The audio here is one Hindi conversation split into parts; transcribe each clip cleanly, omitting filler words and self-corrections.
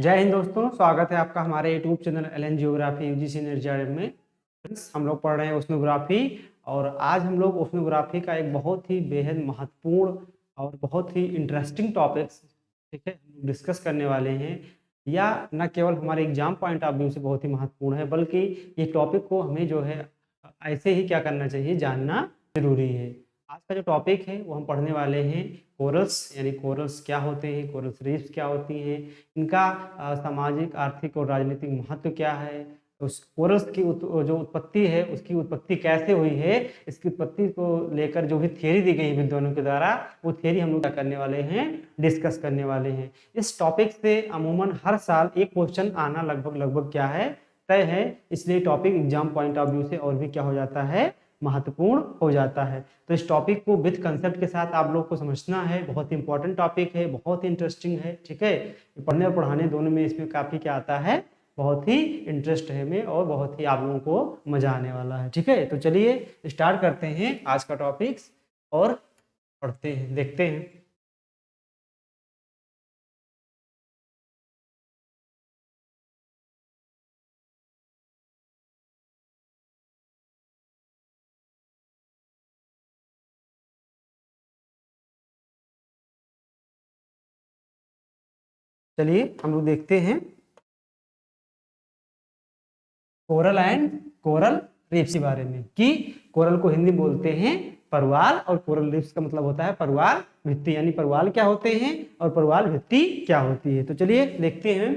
जय हिंद दोस्तों, स्वागत है आपका हमारे YouTube channel LN geography UGC NET में। हम लोग पढ़ रहे हैं ओशनोग्राफी और आज हम लोग ओशनोग्राफी का एक बहुत ही बेहद महत्वपूर्ण और बहुत ही इंटरेस्टिंग टॉपिक्स ठीक है डिस्कस करने वाले हैं। या न केवल हमारे एग्जाम पॉइंट ऑफ व्यू से बहुत ही महत्वपूर्ण है, बल्कि ये टॉपिक को हमें जो है ऐसे ही क्या करना चाहिए, जानना जरूरी है। आज का जो टॉपिक है वो हम पढ़ने वाले हैं कोरल्स, यानी कोरल्स क्या होते हैं, कोरल्स रीफ्स क्या होती हैं, इनका सामाजिक, आर्थिक और राजनीतिक महत्व क्या है, उस कोरल्स की जो उत्पत्ति है उसकी उत्पत्ति कैसे हुई है, इसकी उत्पत्ति को लेकर जो भी थियरी दी गई है विद्वानों के द्वारा, वो थियरी हम लोग क्या करने वाले हैं, डिस्कस करने वाले हैं। इस टॉपिक से अमूमन हर साल एक क्वेश्चन आना लगभग क्या है, तय है। इसलिए topic exam point of view से और भी क्या हो जाता है, महत्वपूर्ण हो जाता है। तो इस टॉपिक को विद कंसेप्ट के साथ आप लोग को समझना है। बहुत ही इंपॉर्टेंट टॉपिक है, बहुत ही इंटरेस्टिंग है, ठीक है। पढ़ने और पढ़ाने दोनों में इसमें काफी क्या आता है, बहुत ही इंटरेस्ट है में और बहुत ही आप लोगों को मजा आने वाला है, ठीक है। तो चलिए स्टार्ट करते हैं आज का टॉपिक्स और पढ़ते हैं, देखते हैं। चलिए हम लोग देखते हैं कोरल एंड कोरल रीफ्स के बारे में कि कोरल को हिंदी बोलते हैं परवाल और कोरल रीफ्स का मतलब होता है परवाल भित्ति, यानी परवाल क्या होते हैं और परवाल भित्ति क्या होती है। तो चलिए देखते हैं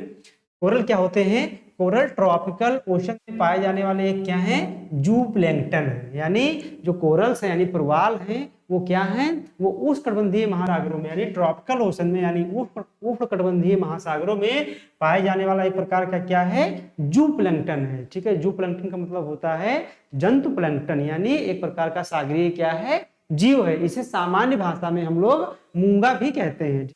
कोरल क्या होते हैं। कोरल ट्रॉपिकल ओशन में पाए जाने वाले एक क्या है, जू प्लैंकटन है। यानी जो कोरल्स हैं यानी परवाल हैं वो क्या हैं, वो उष्णकटिबंधीय महासागरों में यानी ट्रॉपिकल ओशन में यानी उष्णकटिबंधीय महासागरों में पाए जाने वाला एक प्रकार का क्या है, जू प्लैंकटन है, ठीक है। जू प्लैंकटन का मतलब होता है जंतु प्लैंकटन, यानी एक प्रकार का सागरीय क्या है, जीव है। इसे सामान्य भाषा में हम लोग मूंगा भी कहते हैं।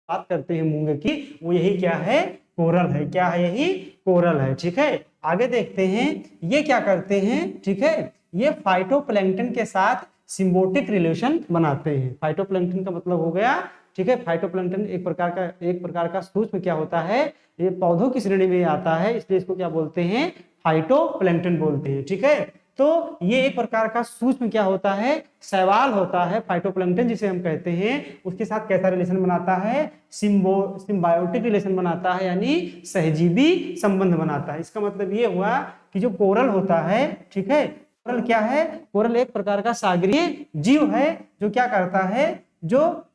बात करते हैं मूंगे की, वो यही क्या है, कोरल है। क्या है, यही कोरल है, ठीक है। आगे देखते हैं ये क्या करते हैं, ठीक है। ये फाइटोप्लैंक्टन के साथ सिम्बायोटिक रिलेशन बनाते हैं। फाइटोप्लैंक्टन का मतलब हो गया, ठीक है, फाइटोप्लैंक्टन एक प्रकार का सूक्ष्म क्या होता है, ये पौधों की श्रेणी में आता है, इसलिए इसको क्या बोलते हैं, फाइटोप्लैंक्टन बोलते हैं, ठीक है। तो ये एक प्रकार का सूक्ष्म क्या होता है, शैवाल होता है फाइटोप्लैंक्टन जिसे हम कहते हैं। उसके साथ कैसा रिलेशन बनाता है, सिम्बायोटिक रिलेशन बनाता है, यानी सहजीवी संबंध बनाता है। इसका मतलब ये हुआ कि जो कोरल होता है, ठीक है, कोरल क्या है, कोरल एक प्रकार का सागरीय जीव है जो क्या करता है, जो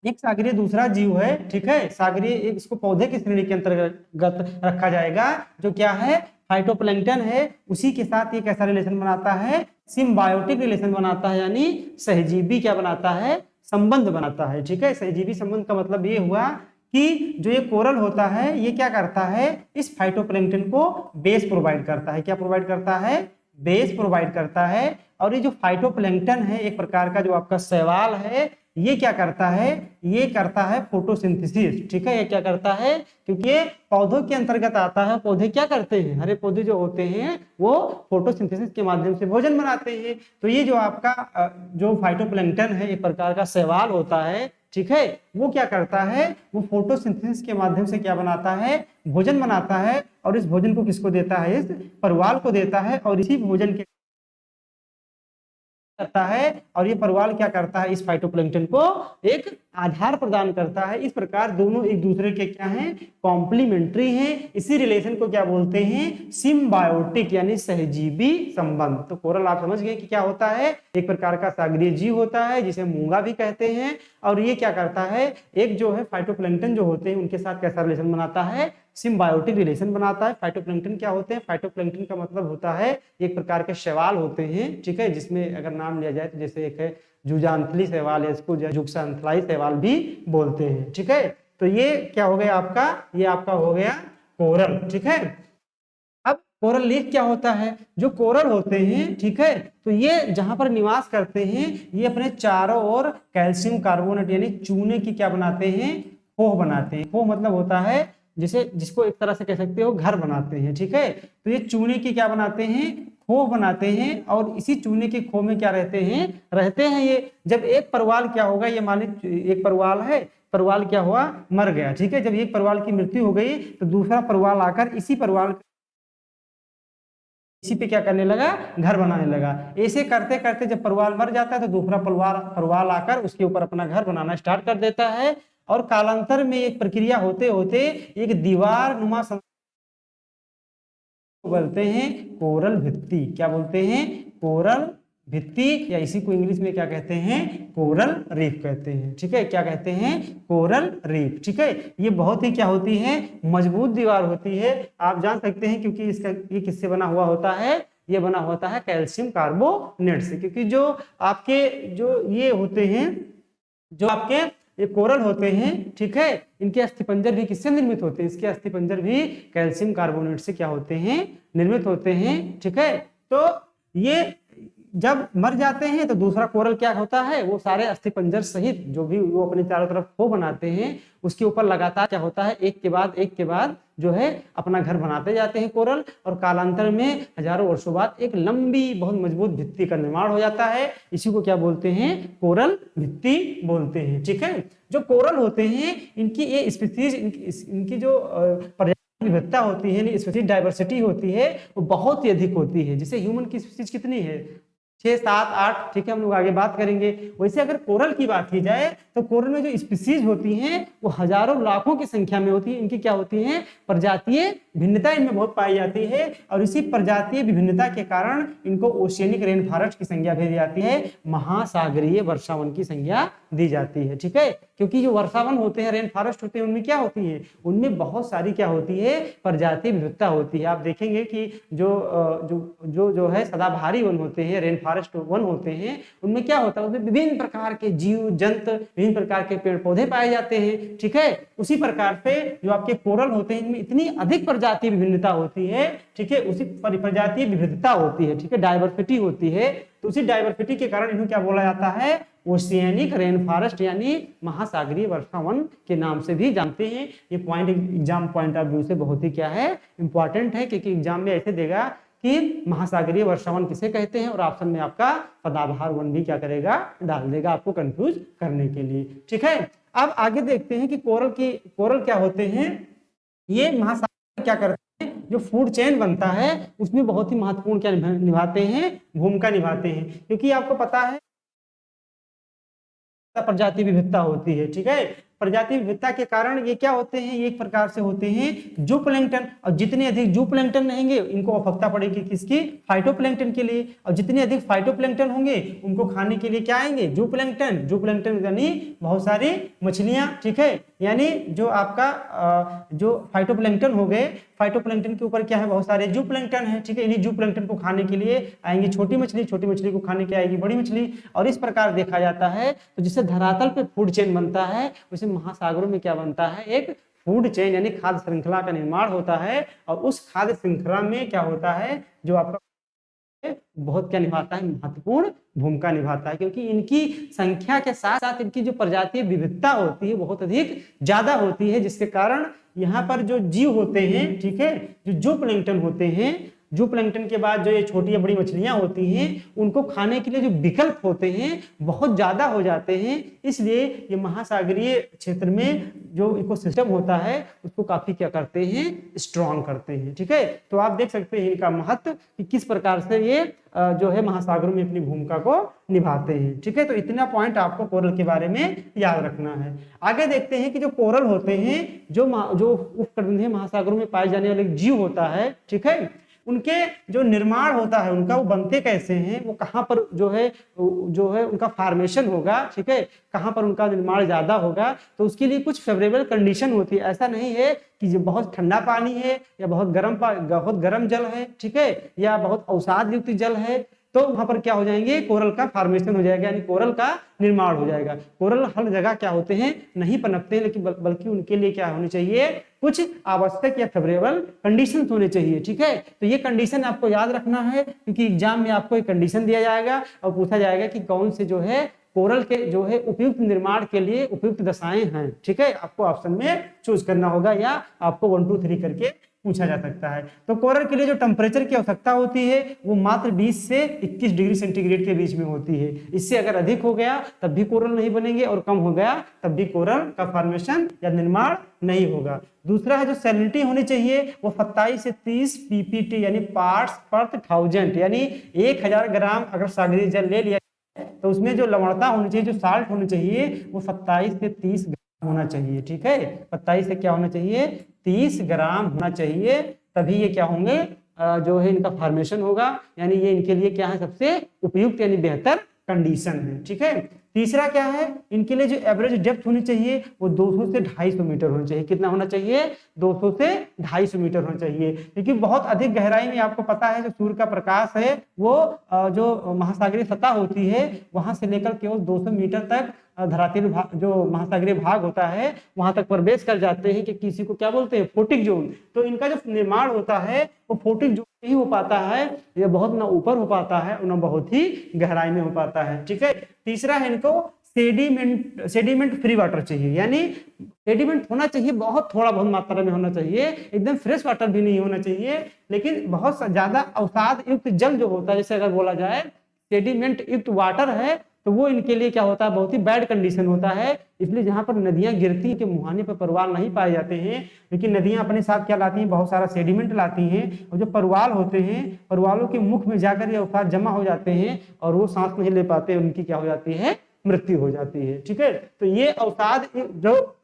एक सागरीय दूसरा जीव है, ठीक है। सागरीय एक इसको पौधे की श्रेणी के अंतर्गत रखा जाएगा जो क्या है, फाइटोप्लैंक्टन है। उसी के साथ ये कैसा रिलेशन बनाता है, सिम्बायोटिक रिलेशन बनाता है, यानी सहजीवी क्या बनाता है, संबंध बनाता है, ठीक है। सहजीवी संबंध का मतलब ये हुआ कि जो ये कोरल होता है ये क्या करता है, इस फाइटोप्लैंक्टन को बेस प्रोवाइड करता है। क्या प्रोवाइड करता है, बेस प्रोवाइड करता है। और ये जो फाइटोप्लैंक्टन है एक प्रकार का जो आपका शैवाल है, ये क्या करता है, ये करता है फोटोसिंथेसिस, ठीक है। ये क्या करता है, क्योंकि ये पौधों के अंतर्गत आता है। पौधे क्या करते हैं, हरे पौधे जो होते हैं वो फोटोसिंथेसिस के माध्यम से भोजन बनाते हैं। तो ये जो आपका जो फाइटोप्लैंक्टन है एक प्रकार का शैवाल होता है, ठीक है, वो क्या करता है, वो फोटोसिंथेसिस के माध्यम से क्या बनाता है, भोजन बनाता है। और इस भोजन को किसको देता है, इस परवाल को देता है। और इसी भोजन के करता है और ये परवाल क्या करता है, इस फाइटोप्लैंक्टन को एक आधार प्रदान करता है। इस प्रकार दोनों एक दूसरे के क्या हैं, कॉम्प्लीमेंट्री हैं। इसी रिलेशन को क्या बोलते हैं, सिम्बायोटिक यानी सहजीवी संबंध। तो कोरल आप समझ गए कि क्या होता है, एक प्रकार का सागरीय जीव होता है जिसे मूंगा भी कहते हैं। और ये क्या करता है, एक जो है फाइटोप्लैंक्टन जो होते हैं उनके साथ कैसा रिलेशन बनाता है, सिम्बायोटिक रिलेशन बनाता है। फाइटोप्लैंक्टन क्या होते हैं, फाइटोप्लैंक्टन का मतलब होता है एक प्रकार के शैवाल होते हैं, ठीक है, जिसमें अगर नाम लिया जाए तो जैसे एक है जुजांथली शैवाल है, इसको जुक्सांथलाई शैवाल भी बोलते हैं, ठीक है। तो ये क्या हो गया आपका, ये आपका हो गया कोरल, ठीक है। अब कोरल लीफ क्या होता है, जो कोरल होते हैं, ठीक है, तो ये जहां पर निवास करते हैं ये अपने चारों ओर कैल्शियम कार्बोनेट यानी चूने की क्या बनाते हैं, खोह बनाते हैं। खोह मतलब होता है जिसे जिसको एक तरह से कह सकते हो घर बनाते हैं, ठीक है। तो ये चूने की क्या बनाते हैं, खो बनाते हैं और इसी चूने के खो में क्या रहते हैं ये। जब एक परवाल क्या होगा, ये मान लीजिए एक परवाल है, परवाल क्या हुआ, मर गया, ठीक है। जब एक परवाल की मृत्यु हो गई तो दूसरा परवाल आकर इसी पे क्या करने लगा, घर बनाने लगा। ऐसे करते करते जब परवाल मर जाता है तो दूसरा परवाल आकर उसके ऊपर अपना घर बनाना स्टार्ट कर देता है और कालांतर में एक प्रक्रिया होते होते एक दीवार नुमा बोलते हैं कोरल भित्ति। क्या बोलते हैं, कोरल भित्ति, या इसी को इंग्लिश में क्या कहते हैं, कोरल रीफ कहते हैं, ठीक है। क्या कहते हैं, कोरल रीफ, ठीक है। ये बहुत ही क्या होती है, मजबूत दीवार होती है, आप जान सकते हैं, क्योंकि इसका ये किससे बना हुआ होता है, ये बना होता है कैल्शियम कार्बोनेट से। क्योंकि जो आपके जो ये होते हैं, जो आपके ये कोरल होते हैं, ठीक है, इनके अस्थिपंजर भी किससे निर्मित होते हैं, इसके अस्थिपंजर भी कैल्शियम कार्बोनेट से क्या होते हैं, निर्मित होते हैं, ठीक है। तो ये जब मर जाते हैं तो दूसरा कोरल क्या होता है, वो सारे अस्थिपंजर सहित जो भी वो अपने चारों तरफ खो बनाते हैं उसके ऊपर लगातार क्या होता है, एक के बाद जो है अपना घर बनाते जाते हैं कोरल, और कालांतर में हजारों वर्षों बाद एक लंबी बहुत मजबूत भित्ति का निर्माण हो जाता है। इसी को क्या बोलते हैं, कोरल भित्ति बोलते हैं, ठीक है। जो कोरल होते हैं इनकी ये स्पीसीज, इनकी जो विविधता होती है, स्पीसीज डाइवर्सिटी होती है, वो बहुत ही अधिक होती है। जैसे ह्यूमन की स्पीसीज कितनी है, 6, 7, 8, ठीक है, हम लोग आगे बात करेंगे। वैसे अगर कोरल की बात की जाए तो कोरल में जो स्पीसीज होती हैं वो हजारों लाखों की संख्या में होती है। इनकी क्या होती है, प्रजातीय भिन्नता इनमें बहुत पाई जाती है, और इसी प्रजातीय विभिन्नता के कारण इनको ओशियनिक रेन फॉरेस्ट की संज्ञा दी जाती है, महासागरीय वर्षावन की संज्ञा दी जाती है, ठीक है। क्योंकि जो वर्षावन होते हैं, रेन फॉरेस्ट होते हैं, उनमें क्या होती है, उनमें बहुत सारी क्या होती है, प्रजातीय विविधता होती है। आप देखेंगे कि जो है सदाबहारी वन होते हैं, रेन फॉरेस्ट वन होते हैं, उनमें क्या होता है, उसमें विभिन्न प्रकार के जीव जंतु, विभिन्न प्रकार के पेड़ पौधे पाए जाते हैं, ठीक है। उसी प्रकार से जो आपके कोरल होते हैं, इनमें इतनी अधिक प्रजातीय विभिन्नता होती है, ठीक है, उसी प्रजातीय विविधता होती है, ठीक है, डाइवर्सिटी होती है। तो उसी डाइवर्सिटी के कारण इन्हें क्या बोला जाता है, ओशियनिक रेन फॉरेस्ट यानी महासागरीय वर्षावन के नाम से भी जानते हैं। ये point exam point of view से बहुत ही क्या है, इंपॉर्टेंट है, क्योंकि एग्जाम में ऐसे देगा कि महासागरीय वर्षावन किसे कहते हैं, और ऑप्शन में आपका सदाबहार वन भी क्या करेगा, डाल देगा आपको कंफ्यूज करने के लिए, ठीक है। अब आगे देखते हैं कि कोरल क्या होते हैं। ये महासागर क्या करते हैं, जो फूड चेन बनता है उसमें बहुत ही महत्वपूर्ण क्या निभाते हैं, भूमिका निभाते हैं। क्योंकि आपको पता है प्रजाति विविधता होती है, ठीक है। प्रजाति विविधता के कारण ये क्या होते हैं, ये एक प्रकार से होते हैं जू प्लैंकटन, और जितने अधिक जू प्लैंकटन रहेंगे इनको आवश्यकता पड़ेगी किसकी, फाइटोप्लैंकटन के लिए, और जितने अधिक फाइटोप्लैंकटन होंगे उनको खाने के लिए क्या आएंगे, जू प्लैंकटन यानी बहुत सारी मछलियां, ठीक है। यानी जो आपका जो फाइटोप्लैंकटन हो गए, फाइटोप्लैंकटन के ऊपर क्या है, बहुत सारे जू प्लैंकटन है, ठीक है। इन्हीं जू प्लैंकटन को खाने के लिए आएंगी छोटी मछली को खाने के आएगी बड़ी मछली, और इस प्रकार देखा जाता है। तो जिससे धरातल पे फूड चेन बनता है, उसे महासागरों में क्या बनता है, एक फूड चेन यानी खाद्य श्रृंखला का निर्माण होता है। और उस खाद्य श्रृंखला में क्या होता है, जो आपका बहुत क्या निभाता है, महत्वपूर्ण भूमिका निभाता है। क्योंकि इनकी संख्या के साथ साथ इनकी जो प्रजातीय विविधता होती है बहुत अधिक ज्यादा होती है, जिसके कारण यहाँ पर जो जीव होते हैं, ठीक है, जो जू प्लैंकटन होते हैं, जू प्लैंकटन के बाद जो ये छोटी या बड़ी मछलियां होती हैं, उनको खाने के लिए जो विकल्प होते हैं बहुत ज्यादा हो जाते हैं। इसलिए ये महासागरीय क्षेत्र में जो इकोसिस्टम होता है उसको काफी क्या करते हैं, स्ट्रॉन्ग करते हैं, ठीक है। तो आप देख सकते हैं इनका महत्व कि किस प्रकार से ये जो है महासागरों में अपनी भूमिका को निभाते हैं, ठीक है। तो इतना पॉइंट आपको कोरल के बारे में याद रखना है। आगे देखते हैं कि जो कोरल होते हैं, जो उपकंदीय महासागरों में पाए जाने वाले जीव होता है, ठीक है, उनके जो निर्माण होता है उनका, वो बनते कैसे हैं, वो कहाँ पर जो है उनका फॉर्मेशन होगा, ठीक है, कहाँ पर उनका निर्माण ज्यादा होगा। तो उसके लिए कुछ फेवरेबल कंडीशन होती है। ऐसा नहीं है कि जो बहुत ठंडा पानी है या बहुत गर्म जल है, ठीक है, या बहुत अवसाद युक्त जल है, तो वहां पर क्या हो जाएंगे, कोरल का फॉर्मेशन हो जाएगा, यानी कोरल का निर्माण हो जाएगा। कोरल हर जगह क्या होते हैं, नहीं पनपते हैं, लेकिन बल्कि उनके लिए क्या होनी चाहिए, कुछ आवश्यक या फेवरेबल कंडीशन होने चाहिए, ठीक है। तो ये कंडीशन आपको याद रखना है, क्योंकि एग्जाम में आपको एक कंडीशन दिया जाएगा और पूछा जाएगा कि कौन से जो है कोरल के जो है उपयुक्त निर्माण के लिए उपयुक्त दशाएं हैं, ठीक है। आपको ऑप्शन में चूज करना होगा, या आपको 1 2 3 करके पूछा जा सकता है। तो कोरल के लिए जो टेम्परेचर की आवश्यकता होती है वो मात्र 20 से 21 डिग्री सेंटीग्रेड के बीच में होती है। इससे अगर अधिक हो गया तब भी कोरल नहीं बनेंगे और कम हो गया तब भी कोरल का फॉर्मेशन या निर्माण नहीं होगा। दूसरा है जो सैलिनिटी होनी चाहिए वो 27 से 30 पीपीटी यानी पार्ट्स पर थाउजेंड, यानी 1000 ग्राम अगर सागरीय जल ले लिया तो उसमें जो लवणता होनी चाहिए, जो साल्ट होनी चाहिए वो 27 से 30 ग्राम होना चाहिए। ठीक है, 27 से क्या होना चाहिए, 30 ग्राम होना चाहिए, तभी ये क्या होंगे जो है इनका फॉर्मेशन होगा, यानी ये इनके लिए क्या है सबसे उपयुक्त यानी बेहतर कंडीशन है। ठीक है, तीसरा क्या है, इनके लिए जो एवरेज डेप्थ होनी चाहिए वो 200 से 250 मीटर होना चाहिए। कितना होना चाहिए, 200 से 250 मीटर होना चाहिए, क्योंकि बहुत अधिक गहराई में आपको पता है जो सूर्य का प्रकाश है वो जो महासागरीय सतह होती है वहां से लेकर केवल 200 मीटर तक धरातल भाग जो महासागरीय भाग होता है वहां तक प्रवेश कर जाते हैं कि किसी को क्या बोलते हैं, फोटिक जोन। तो इनका जो निर्माण होता है वो फोटिक जोन नहीं हो पाता है, ये बहुत ना ऊपर हो पाता है और ना बहुत ही गहराई में हो पाता है। ठीक है, तीसरा है इनको सेडिमेंट फ्री वाटर चाहिए, यानी सेडिमेंट होना चाहिए बहुत थोड़ा बहुत मात्रा में होना चाहिए, एकदम फ्रेश वाटर भी नहीं होना चाहिए, लेकिन बहुत ज्यादा अवसाद युक्त जल जो होता है, जैसे अगर बोला जाए सेडिमेंट युक्त वाटर है तो वो इनके लिए क्या होता है, बहुत ही बैड कंडीशन होता है। इसलिए जहां पर नदियां गिरती के मुहाने पर परवाल नहीं पाए जाते हैं, लेकिन नदियां अपने साथ क्या लाती हैं, बहुत सारा सेडिमेंट लाती हैं, और जो परवाल होते हैं परवालों के मुख में जाकर ये अवसाद जमा हो जाते हैं और वो सांस नहीं ले पाते, उनकी क्या हो जाती है, मृत्यु हो जाती है। ठीक है, तो ये अवसाद जो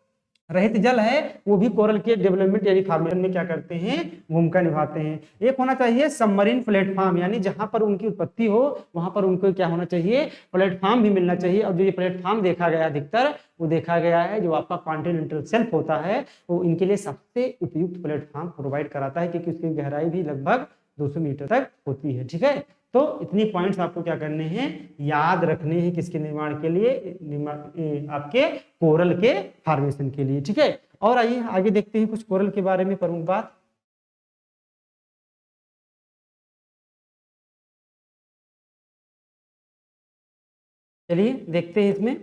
रहित जल है वो भी कोरल के डेवलपमेंट यानी फॉर्मेशन में क्या करते हैं, भूमिका निभाते हैं। एक होना चाहिए सबमरीन प्लेटफॉर्म, यानी जहां पर उनकी उत्पत्ति हो वहां पर उनको क्या होना चाहिए, प्लेटफॉर्म भी मिलना चाहिए। और जो ये प्लेटफॉर्म देखा गया अधिकतर वो देखा गया है जो आपका कॉन्टिनेंटल शेल्फ होता है वो इनके लिए सबसे उपयुक्त प्लेटफॉर्म प्रोवाइड कराता है, क्योंकि उसकी गहराई भी लगभग 200 मीटर तक होती है। ठीक है, तो इतनी पॉइंट्स आपको क्या करने हैं, याद रखने हैं, किसके निर्माण के लिए, आपके कोरल के फॉर्मेशन के लिए। ठीक है, और आइए आगे देखते हैं कुछ कोरल के बारे में प्रमुख बात। चलिए देखते हैं इसमें।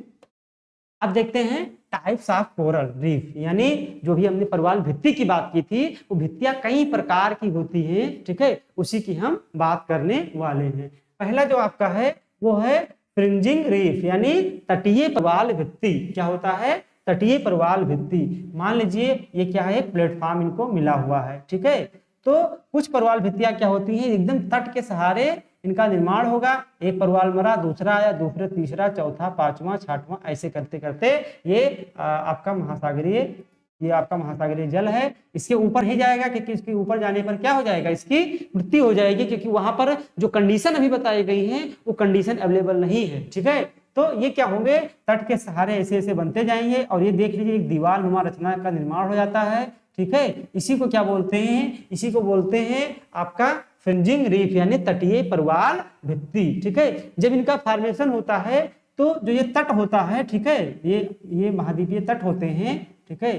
अब देखते हैं टाइप्स ऑफ कोरल रीफ, यानी जो भी हमने परवाल भित्ति की बात की थी वो भित्तियां कई प्रकार की होती हैं। ठीक है, उसी की हम बात करने वाले हैं। पहला जो आपका है वो है फ्रिंजिंग रीफ, यानी तटीय परवाल भित्ति। क्या होता है, तटीय परवाल भित्ति। मान लीजिए ये क्या है, प्लेटफॉर्म इनको मिला हुआ है। ठीक है, तो कुछ परवाल भित्तियां क्या होती हैं, एकदम तट के सहारे इनका निर्माण होगा, एक परवाल मरा दूसरा आया, दूसरा तीसरा चौथा पांचवा छठवां, ऐसे करते करते ये आपका महासागरीय जल है, इसके ऊपर ही जाएगा, क्योंकि इसके ऊपर जाने पर क्या हो जाएगा, इसकी मृत्यु हो जाएगी, क्योंकि वहां पर जो कंडीशन अभी बताई गई है वो कंडीशन अवेलेबल नहीं है। ठीक है, तो ये क्या होंगे, तट के सहारे ऐसे ऐसे बनते जाएंगे और ये देख लीजिए एक दीवार नुमा रचना का निर्माण हो जाता है। ठीक है, इसी को क्या बोलते हैं, इसी को बोलते हैं आपका फ्रिंजिंग रीफ, यानी तटीय परवाल भित्ति। ठीक है, जब इनका फॉर्मेशन होता है तो जो ये तट होता है, ठीक है, ये महाद्वीपीय तट होते हैं। ठीक है,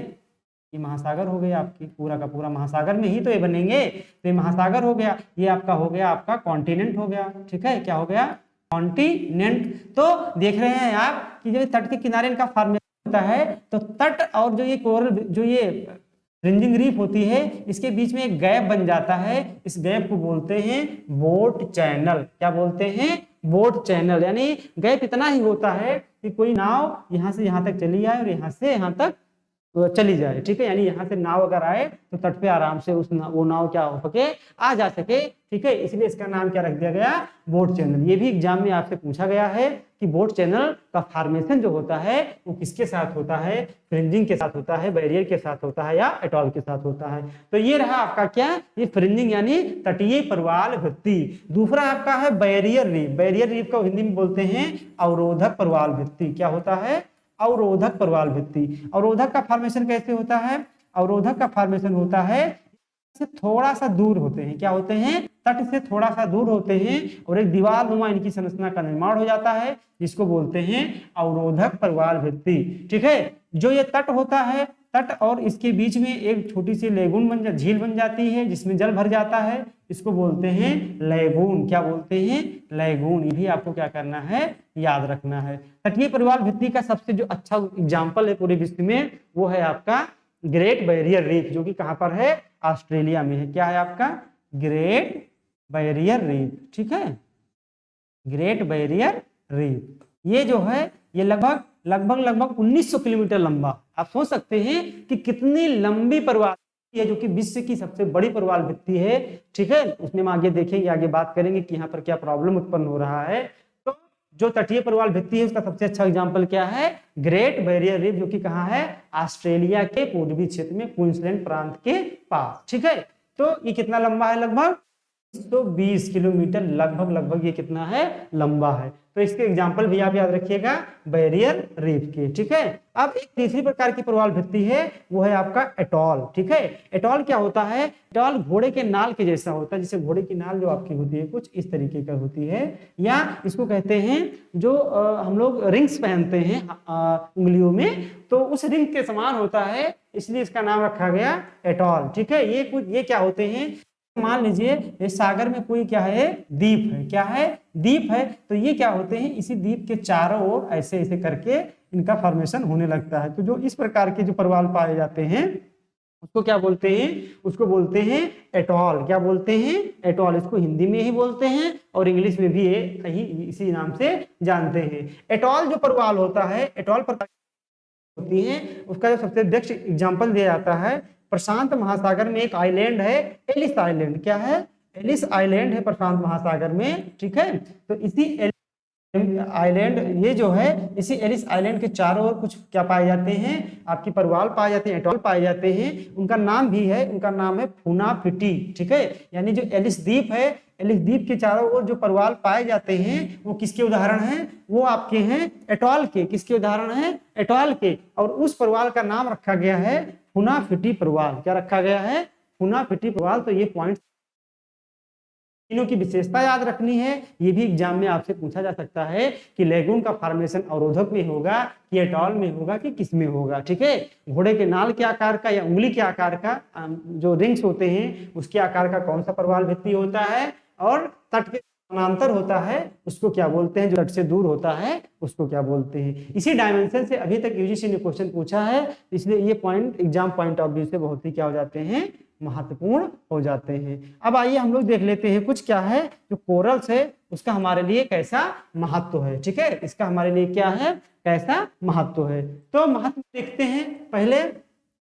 ये महासागर हो गया, आपकी पूरा का पूरा महासागर में ही तो ये बनेंगे, तो ये महासागर हो गया, ये आपका हो गया आपका कॉन्टिनेंट हो गया। ठीक है, क्या हो गया, कॉन्टिनेंट। तो देख रहे हैं आप कि जब तट के किनारे इनका फॉर्मेशन होता है तो तट और जो ये कोरल जो ये फ्रिंजिंग रीफ होती है इसके बीच में एक गैप बन जाता है, इस गैप को बोलते हैं बोट चैनल। क्या बोलते हैं, बोट चैनल, यानी गैप इतना ही होता है कि कोई नाव यहाँ से यहाँ तक चली जाए और यहाँ से यहाँ तक चली जाए। ठीक है, यानी यहाँ से नाव अगर आए तो तट पे आराम से वो नाव क्या हो सके, आ जा सके। ठीक है, इसलिए इसका नाम क्या रख दिया गया, बोट चैनल। ये भी एग्जाम में आपसे पूछा गया है कि बोट चैनल का फॉर्मेशन जो होता है वो किसके साथ होता है, फ्रिंजिंग के साथ होता है, बैरियर के साथ होता है या एटॉल के साथ होता है। तो ये रहा आपका क्या, ये फ्रिंजिंग यानी तटीय परवाल भित्ति। दूसरा आपका है बैरियर रीफ। बैरियर रीफ को हिंदी में बोलते हैं अवरोधक परवाल भित्ति। क्या होता है, अवरोधक परवाल भित्ति। अवरोधक का फॉर्मेशन कैसे होता है, अवरोधक का फॉर्मेशन होता है से थोड़ा सा दूर होते हैं, क्या होते हैं, तट से थोड़ा सा दूर होते हैं और एक दीवार नुमा इनकी संरचना का निर्माण हो जाता है, जिसको बोलते हैं अवरोधक परवाल भित्ति। ठीक है, जो ये तट होता है, तट और इसके बीच में एक छोटी सी लेगून झील बन जाती है जिसमें जल भर जाता है, इसको बोलते हैं लेगून। क्या बोलते हैं, लेगून। ये भी आपको क्या करना है, याद रखना है। तटीय परवाल भित्ति का सबसे जो अच्छा एग्जाम्पल है पूरे विश्व में वो है आपका ग्रेट बैरियर रीफ, जो कि कहां पर है, ऑस्ट्रेलिया में है। क्या है आपका, ग्रेट बैरियर रीफ, ठीक है, ग्रेट बैरियर रीफ। ये जो है ये लगभग 1900 किलोमीटर लंबा। आप सोच सकते हैं कि कितनी लंबी प्रवाल है, जो कि विश्व की सबसे बड़ी प्रवाल भित्ति है, ठीक है। उसमें हम आगे देखेंगे, आगे बात करेंगे कि यहाँ पर क्या प्रॉब्लम उत्पन्न हो रहा है। तो जो तटीय प्रवाल भित्ति है उसका सबसे अच्छा एग्जाम्पल क्या है, ग्रेट बैरियर रीफ, जो कि कहाँ है, ऑस्ट्रेलिया के पूर्वी क्षेत्र में क्वींसलैंड प्रांत के पास, ठीक है। तो ये कितना लंबा है, लगभग 120 किलोमीटर, लगभग ये कितना है, लंबा है। तो इसके एग्जाम्पल भी आप याद रखिएगा, बैरियर रीफ के, ठीक है। अब एक तीसरी प्रकार की प्रवाल भित्ति है, वो है आपका एटॉल, ठीक है। एटॉल क्या होता है, एटॉल घोड़े के नाल के जैसा होता है, जैसे घोड़े की नाल जो आपकी होती है कुछ इस तरीके का होती है, या इसको कहते हैं जो हम लोग रिंग्स पहनते हैं उंगलियों में, तो उस रिंग के समान होता है, इसलिए इसका नाम रखा गया एटॉल, ठीक है। ये क्या होते हैं, मान लीजिए ये सागर में कोई क्या है, द्वीप है, क्या है, द्वीप है। तो ये क्या होते हैं, इसी द्वीप के चारों ओर ऐसे ऐसे करके इनका फॉर्मेशन होने लगता है। तो जो इस प्रकार के जो प्रवाल पाए जाते हैं उसको क्या बोलते हैं, उसको बोलते हैं एटॉल। क्या बोलते हैं, एटॉल। इसको हिंदी में ही बोलते हैं और इंग्लिश में भी ये कहीं इसी नाम से जानते हैं। एटॉल जो प्रवाल होता है, एटॉल प्रकार होती है, उसका जो सबसे बेस्ट एग्जाम्पल दिया जाता है, प्रशांत महासागर में एक आइलैंड है, एलिस आइलैंड। क्या है, एलिस आइलैंड है प्रशांत महासागर में, ठीक है। तो इसी आइलैंड, ये जो है इसी एलिस आइलैंड के चारों ओर कुछ क्या पाए जाते हैं, आपकी प्रवाल पाए जाते हैं, एटॉल पाए जाते हैं। उनका नाम भी है, उनका नाम है फुनाफिटी, ठीक है। यानी जो एलिस द्वीप है, एलिस द्वीप के चारों ओर जो प्रवाल पाए जाते हैं वो किसके उदाहरण हैं, वो आपके हैं एटॉल के। किसके उदाहरण हैं, एटॉल के। और उस प्रवाल का नाम रखा गया है फुनाफिटी प्रवाल। क्या रखा गया है, फुनाफिटी प्रवाल। तो ये पॉइंट, तीनों की विशेषता याद रखनी है। ये भी एग्जाम में आपसे पूछा जा सकता है कि लेगून का फॉर्मेशन अवरोधक में होगा कि एटॉल में होगा कि किस में होगा, ठीक है। घोड़े के नाल के आकार का या उंगली के आकार का जो रिंग्स होते हैं उसके आकार का कौन सा प्रवाल भित्ति होता है, और तट के समानांतर होता है उसको क्या बोलते हैं, जो तट से दूर होता है उसको क्या बोलते हैं। इसी डायमेंशन से अभी तक यूजीसी ने क्वेश्चन पूछा है, इसलिए ये point exam point of view से बहुत ही क्या हो जाते हैं, महत्वपूर्ण हो जाते हैं। अब आइए हम लोग देख लेते हैं कुछ क्या है जो कोरल्स है उसका हमारे लिए कैसा महत्व है, ठीक है। इसका हमारे लिए क्या है, कैसा महत्व है। तो महत्व देखते हैं पहले,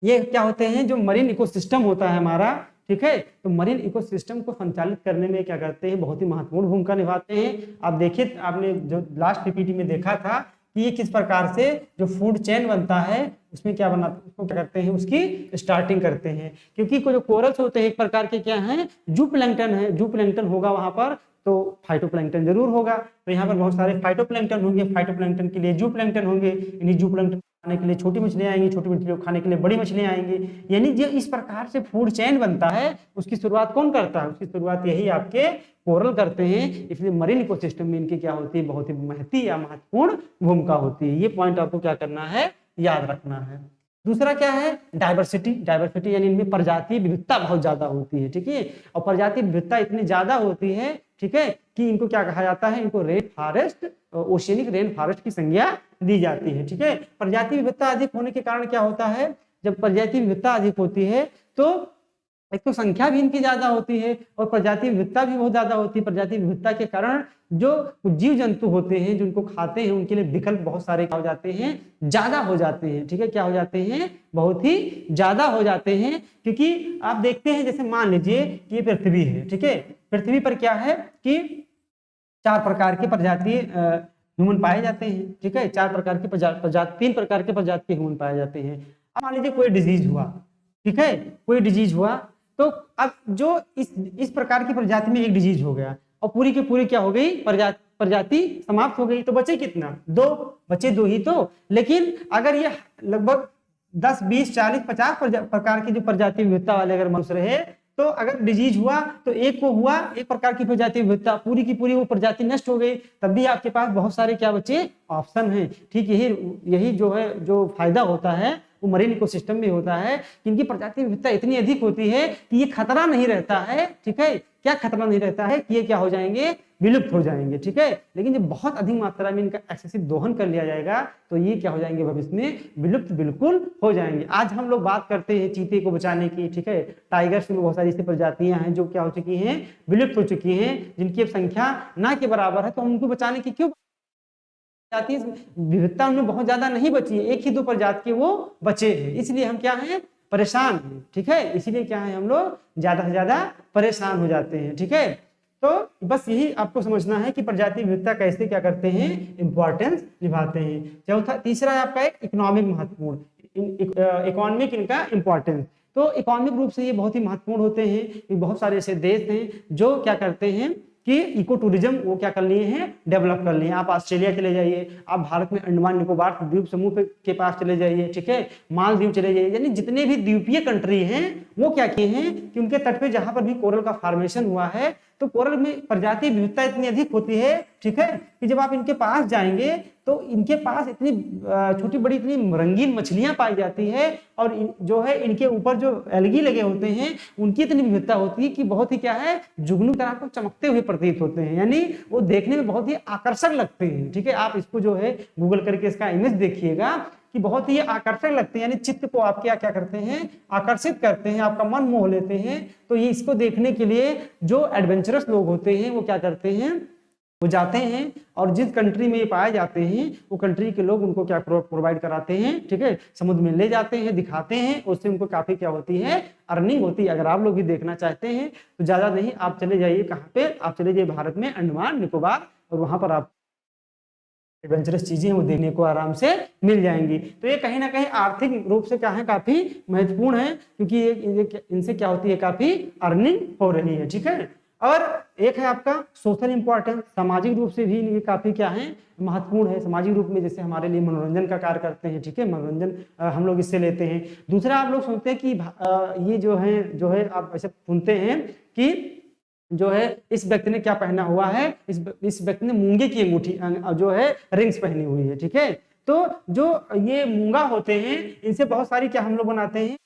ये क्या होते हैं, जो मरीन इकोसिस्टम होता है हमारा, ठीक है। तो मरीन इकोसिस्टम को संचालित करने में क्या करते हैं, बहुत ही महत्वपूर्ण भूमिका निभाते हैं। आप देखिए, आपने जो लास्ट पीपीटी में देखा था कि ये किस प्रकार से जो फूड चेन बनता है उसमें क्या बना, उसको क्या करते हैं, उसकी स्टार्टिंग करते हैं। क्योंकि जो कोरल्स होते हैं एक प्रकार के क्या हैं, जूप्लैंक्टन है। जूप्लैंक्टन होगा वहां पर तो फाइटोप्लैंक्टन जरूर होगा। तो यहाँ पर बहुत सारे फाइटोप्लैंक्टन होंगे, फाइटोप्लैंक्टन के लिए जूप्लैंक्टन होंगे, यानी जूप्लैंक्टन खाने के लिए छोटी मछलियां आएंगी, छोटी मछलियों को खाने के लिए बड़ी मछलियां आएंगी। यानी जो इस प्रकार से फूड चेन बनता है उसकी शुरुआत कौन करता है, उसकी शुरुआत यही आपके कोरल करते हैं। इसलिए मरीन इकोसिस्टम में इनकी क्या होती है, बहुत ही महत्वपूर्ण भूमिका होती है। ये पॉइंट आपको क्या करना है, याद रखना है। दूसरा क्या है, डाइवर्सिटी। डाइवर्सिटी यानी इनमें प्रजाति विविधता बहुत ज्यादा होती है, ठीक है। और प्रजाति विविधता इतनी ज्यादा होती है, ठीक है, कि इनको क्या कहा जाता है, इनको rain forest, oceanic rain forest की संज्ञा दी जाती है, ठीक है। प्रजाति विविधता अधिक होने के कारण क्या होता है, जब प्रजाति विविधता अधिक होती है तो एक तो संख्या भी इनकी ज्यादा होती है और प्रजाति विविधता भी बहुत ज्यादा होती है। प्रजाति विविधता के कारण जो जीव जंतु होते हैं जिनको खाते हैं उनके लिए विकल्प बहुत सारे हो जाते हैं, ज्यादा हो जाते हैं, ठीक है। क्या हो जाते हैं, बहुत ही ज्यादा हो जाते हैं। क्योंकि आप देखते हैं, जैसे मान लीजिए कि ये पृथ्वी है, ठीक है। पृथ्वी पर क्या है कि 4 प्रकार के प्रजाति ह्यूमन पाए जाते हैं, ठीक है। 4 प्रकार के प्रजाति, 3 प्रकार के प्रजाति के ह्यूमन पाए जाते हैं। अब मान लीजिए कोई डिजीज हुआ, ठीक है, कोई डिजीज हुआ, तो अब जो इस प्रकार की प्रजाति में एक डिजीज हो गया और पूरी की पूरी क्या हो गई, प्रजाति समाप्त हो गई, तो बचे कितना, 2 बचे, 2 ही तो। लेकिन अगर ये लगभग 10, 20, 40, 50 प्रकार की जो प्रजाति विविधता वाले अगर मनुष्य रहे, तो अगर डिजीज हुआ तो एक को हुआ, एक प्रकार की प्रजाति विविधता, पूरी की पूरी वो प्रजाति नष्ट हो गई, तब भी आपके पास बहुत सारे क्या बचे, ऑप्शन हैं, ठीक। यही जो है, जो फायदा होता है वो मरीन इकोसिस्टम में होता है कि इनकी प्रजाति विविधता इतनी अधिक होती है कि ये खतरा नहीं रहता है, ठीक है। क्या खतरा नहीं रहता है कि ये क्या हो जाएंगे, विलुप्त हो जाएंगे, ठीक है। लेकिन जब बहुत अधिक मात्रा में इनका एक्सेसिव दोहन कर लिया जाएगा तो ये क्या हो जाएंगे, भविष्य में विलुप्त बिल्कुल हो जाएंगे। आज हम लोग बात करते हैं चीते को बचाने की, ठीक है। टाइगर्स में बहुत सारी ऐसी प्रजातियां हैं जो क्या हो चुकी हैं, विलुप्त हो चुकी हैं, जिनकी अब संख्या ना के बराबर है। तो हम उनको बचाने की क्यों, जाति विविधता उनमें बहुत ज्यादा नहीं बची है, एक ही दो प्रजाति के वो बचे हैं, इसलिए हम क्या हैं, परेशान हैं, ठीक है। इसीलिए क्या है, हम लोग ज्यादा से ज्यादा परेशान हो जाते हैं, ठीक है। तो बस यही आपको समझना है कि प्रजाति विविधता कैसे क्या करते हैं, इंपॉर्टेंस निभाते हैं। चौथा, तीसरा है आपका एक इकोनॉमिक महत्वपूर्ण, इकोनॉमिक इनका इंपॉर्टेंस। तो इकोनॉमिक रूप से ये बहुत ही महत्वपूर्ण होते हैं। बहुत सारे ऐसे देश हैं जो क्या करते हैं कि इको टूरिज्म वो क्या कर लिए हैं, डेवलप कर लिए हैं। आप ऑस्ट्रेलिया चले जाइए, आप भारत में अंडमान निकोबार द्वीप समूह के पास चले जाइए, ठीक है, मालदीव चले जाइए, यानी जितने भी द्वीपीय कंट्री हैं वो क्या किए हैं कि उनके तट पे जहां पर भी कोरल का फॉर्मेशन हुआ है तो कोरल में प्रजाति विविधता इतनी अधिक होती है, ठीक है, कि जब आप इनके पास जाएंगे तो इनके पास इतनी छोटी बड़ी इतनी रंगीन मछलियां पाई जाती है, और जो है इनके ऊपर जो एल्गी लगे होते हैं उनकी इतनी विविधता होती है कि बहुत ही क्या है, जुगनू तरह को चमकते हुए प्रतीत होते हैं, यानी वो देखने में बहुत ही आकर्षक लगते हैं, ठीक है। आप इसको जो है गूगल करके इसका इमेज देखिएगा कि बहुत ही आकर्षक लगते हैं, यानी चित्त को आप क्या क्या करते हैं, आकर्षित करते हैं, आपका मन मोह लेते हैं। तो ये इसको देखने के लिए जो एडवेंचरस लोग होते हैं वो क्या करते हैं, वो जाते हैं, और जिस कंट्री में ये पाए जाते हैं वो कंट्री के लोग उनको क्या प्रोवाइड कराते हैं, ठीक है, समुद्र में ले जाते हैं, दिखाते हैं, उससे उनको काफी क्या होती है, अर्निंग होती है। अगर आप लोग भी देखना चाहते हैं तो ज्यादा नहीं, आप चले जाइए कहाँ पे, आप चले जाइए भारत में अंडमान निकोबार, और वहां पर आप एडवेंचरस चीजें वो देखने को आराम से मिल जाएंगी। तो ये कहीं ना कहीं आर्थिक रूप से क्या है, काफी महत्वपूर्ण है, क्योंकि ये इनसे क्या होती है, काफी अर्निंग हो रही है, ठीक है। और एक है आपका सोशल इंपॉर्टेंस, सामाजिक रूप से भी ये काफी क्या है, महत्वपूर्ण है। सामाजिक रूप में जैसे हमारे लिए मनोरंजन का कार्य करते हैं, ठीक है, मनोरंजन हम लोग इससे लेते हैं। दूसरा, आप लोग सुनते हैं कि ये जो है आप ऐसे सुनते हैं कि जो है इस व्यक्ति ने क्या पहना हुआ है, इस व्यक्ति ने मूंगे की अंगूठी जो है रिंग्स पहनी हुई है, ठीक है। तो जो ये मूंगा होते हैं इनसे बहुत सारी क्या हम लोग बनाते हैं,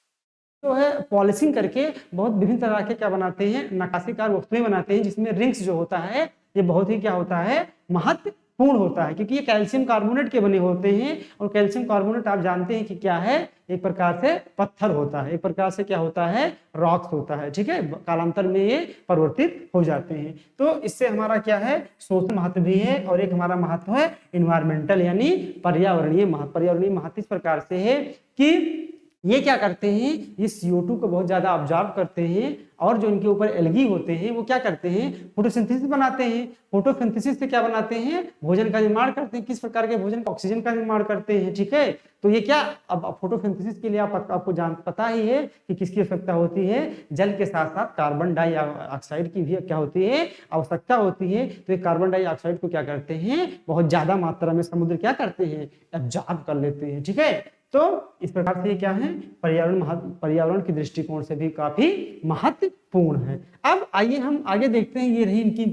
जो है पॉलिशिंग करके बहुत विभिन्न तरह के क्या बनाते हैं, नक्काशीकार वस्तुएं बनाते हैं, जिसमें रिंग्स जो होता है ये बहुत ही क्या होता है, महत्वपूर्ण होता है, क्योंकि ये कैल्शियम कार्बोनेट के बने होते हैं। और कैल्शियम कार्बोनेट आप जानते हैं कि क्या है, एक प्रकार से पत्थर होता है, एक प्रकार से क्या होता है, रॉक्स होता है, ठीक है, कालांतर में ये परिवर्तित हो जाते हैं। तो इससे हमारा क्या है, सोशल महत्व भी है, और एक हमारा महत्व है इन्वायरमेंटल, यानी पर्यावरणीय महत्व। पर्यावरणीय महत्व इस प्रकार से है कि ये क्या करते हैं, ये CO2 को बहुत ज्यादा ऑब्जॉर्व करते हैं, और जो इनके ऊपर एल्गी होते हैं वो क्या करते हैं, फोटोसिंथेसिस बनाते हैं। फोटोसिंथेसिस से क्या बनाते हैं, भोजन का निर्माण करते हैं। किस प्रकार के भोजन, ऑक्सीजन का निर्माण करते हैं, ठीक है। तो ये क्या, अब फोटोसिंथेसिस के लिए आपको पता ही है कि किसकी आवश्यकता होती है, जल के साथ साथ कार्बन डाइऑक्साइड की भी क्या होती है, आवश्यकता होती है। तो ये कार्बन डाइऑक्साइड को क्या करते हैं, बहुत ज्यादा मात्रा में समुद्र क्या करते हैं, एब्जॉर्ब कर लेते हैं, ठीक है। तो इस प्रकार से क्या है, पर्यावरण के दृष्टिकोण से भी काफी महत्वपूर्ण है। अब आइए हम आगे देखते हैं, ये रही इनकी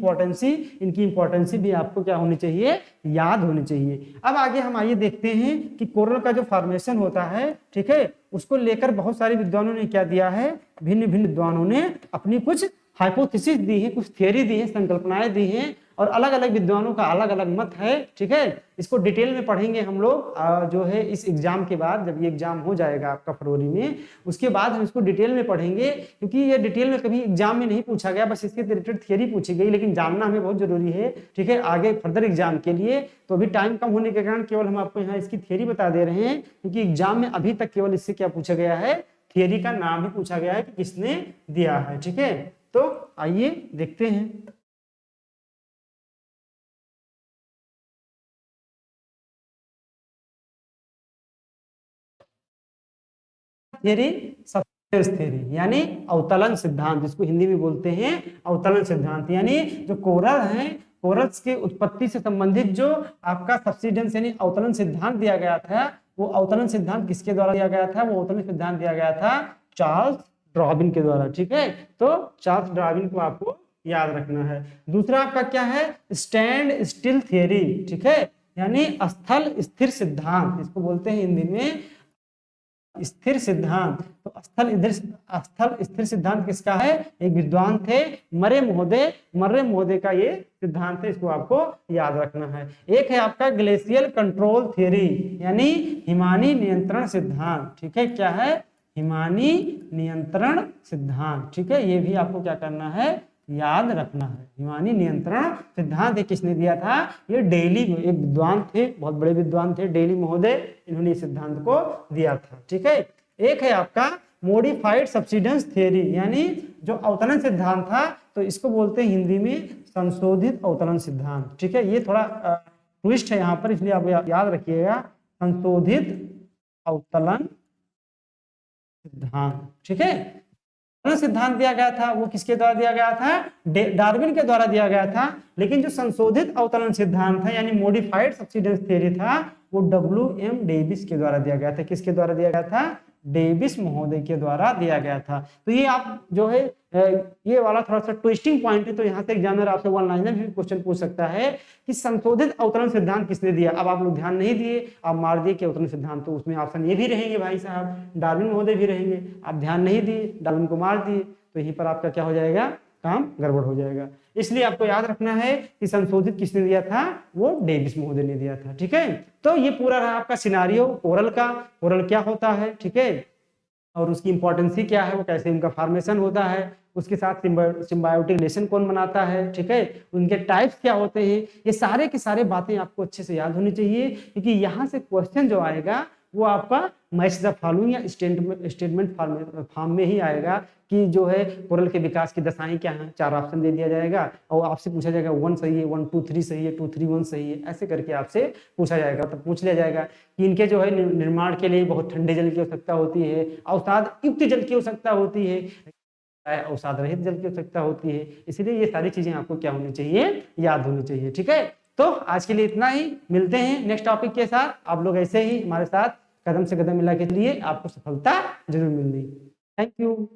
इंपॉर्टेंस भी आपको क्या होनी चाहिए, याद होनी चाहिए। अब आगे हम आइए देखते हैं कि कोरल का जो फॉर्मेशन होता है, ठीक है, उसको लेकर बहुत सारे विद्वानों ने क्या दिया है, भिन्न भिन्न विद्वानों ने अपनी कुछ हाइपोथेसिस दी है, कुछ थियरी दी है, संकल्पनाएं दी हैं, और अलग अलग विद्वानों का अलग अलग मत है, ठीक है। इसको डिटेल में पढ़ेंगे हम लोग जो है इस एग्जाम के बाद, जब ये एग्जाम हो जाएगा आपका फरवरी में, उसके बाद हम इसको डिटेल में पढ़ेंगे, क्योंकि ये डिटेल में कभी एग्जाम में नहीं पूछा गया, बस इसके रिलेटेड थियरी पूछी गई, लेकिन जानना हमें बहुत जरूरी है, ठीक है, आगे फर्दर एग्जाम के लिए। तो अभी टाइम कम होने के कारण केवल हम आपको यहाँ इसकी थियरी बता दे रहे हैं, क्योंकि एग्जाम में अभी तक केवल इससे क्या पूछा गया है, थियरी का नाम ही पूछा गया है कि किसने दिया है, ठीक है। तो आइए देखते हैं। थियरी, सबस्टेंस थियरी, यानी अवतलन सिद्धांत, जिसको हिंदी में बोलते हैं अवतलन सिद्धांत, यानी जो कोरल है, कोरल्स के उत्पत्ति से संबंधित जो आपका सब्सिडेंस यानी अवतलन सिद्धांत दिया गया था, वो अवतलन सिद्धांत किसके द्वारा दिया गया था, वो अवतलन सिद्धांत दिया गया था चार्ल्स डार्विन के द्वारा, ठीक है। तो चार्ल्स डार्विन को आपको याद रखना है। दूसरा आपका क्या है, स्टैंड स्टिल थियरी, ठीक है, यानी स्थल स्थिर सिद्धांत, इसको बोलते हैं हिंदी में स्थिर सिद्धांत। तो स्थल स्थिर सिद्धांत किसका है? एक विद्वान थे मर्रे महोदय का ये सिद्धांत है, इसको आपको याद रखना है। एक है आपका ग्लेशियल कंट्रोल थ्योरी यानी हिमानी नियंत्रण सिद्धांत, ठीक है, क्या है? हिमानी नियंत्रण सिद्धांत, ठीक है, ये भी आपको क्या करना है? याद रखना है। हिमानी नियंत्रण सिद्धांत किसने दिया था? ये डेली, एक विद्वान थे, बहुत बड़े विद्वान थे, डेली महोदय, इन्होंने इस सिद्धांत को दिया था, ठीक है। एक है आपका मॉडिफाइड सब्सिडेंस थ्योरी यानी जो अवतरण सिद्धांत था, तो इसको बोलते हैं हिंदी में संशोधित अवतरण सिद्धांत, ठीक है। ये थोड़ा ट्विस्ट है यहाँ पर, इसलिए आप याद रखिएगा, संशोधित अवतरण सिद्धांत, ठीक है। सिद्धांत दिया गया था वो किसके द्वारा दिया गया था? डार्विन के द्वारा दिया गया था। लेकिन जो संशोधित अवतरण सिद्धांत था यानी मॉडिफाइड सब्सिडेंस थ्योरी था, वो WM डेविस के द्वारा दिया गया था। किसके द्वारा दिया गया था? डेविस महोदय के द्वारा दिया गया था। तो ये आप जो है ये वाला थोड़ा सा ट्विस्टिंग पॉइंट है, तो यहाँ से एग्जामिनर आपसे वन लाइनर भी क्वेश्चन पूछ सकता है कि संशोधित अवतरण सिद्धांत किसने दिया। अब आप लोग ध्यान नहीं दिए, आप मार दिए कि अवतरण सिद्धांत, तो उसमें ऑप्शन ये भी रहेंगे भाई साहब, डार्विन महोदय भी रहेंगे, आप ध्यान नहीं दिए, डार्विन को मार दिए, तो यहीं पर आपका क्या हो जाएगा? काम गड़बड़ हो जाएगा। इसलिए आपको याद रखना है कि संशोधित किसने दिया था? वो डेविस महोदय ने दिया था, ठीक है। तो ये पूरा रहा आपका सिनारियो ओरल का, ओरल क्या होता है, ठीक है, और उसकी इंपॉर्टेंस ही क्या है, वो कैसे उनका फॉर्मेशन होता है, उसके साथ सिम्बायोटिक रिलेशन कौन बनाता है, ठीक है, उनके टाइप्स क्या होते हैं, ये सारे के सारे बातें आपको अच्छे से याद होनी चाहिए, क्योंकि यहाँ से क्वेश्चन जो आएगा वो आपका मैच द फॉलोइंग या स्टेटमेंट फॉर्म में ही आएगा कि जो है कोरल के विकास की दशाएं क्या हैं, 4 ऑप्शन दे दिया जाएगा और आपसे पूछा जाएगा 1 सही है, 1 2 3 सही है, 2 3 1 सही है, ऐसे करके आपसे पूछा जाएगा। तब पूछ लिया जाएगा कि इनके जो है निर्माण के लिए बहुत ठंडे जल की आवश्यकता होती है, अवसाद युक्त जल की आवश्यकता होती है, अवसाद रहित जल की आवश्यकता होती है। इसलिए ये सारी चीजें आपको क्या होनी चाहिए? याद होनी चाहिए, ठीक है। तो आज के लिए इतना ही, मिलते हैं नेक्स्ट टॉपिक के साथ। आप लोग ऐसे ही हमारे साथ कदम से कदम मिला के लिए आपको सफलता जरूर मिलेगी। Thank you.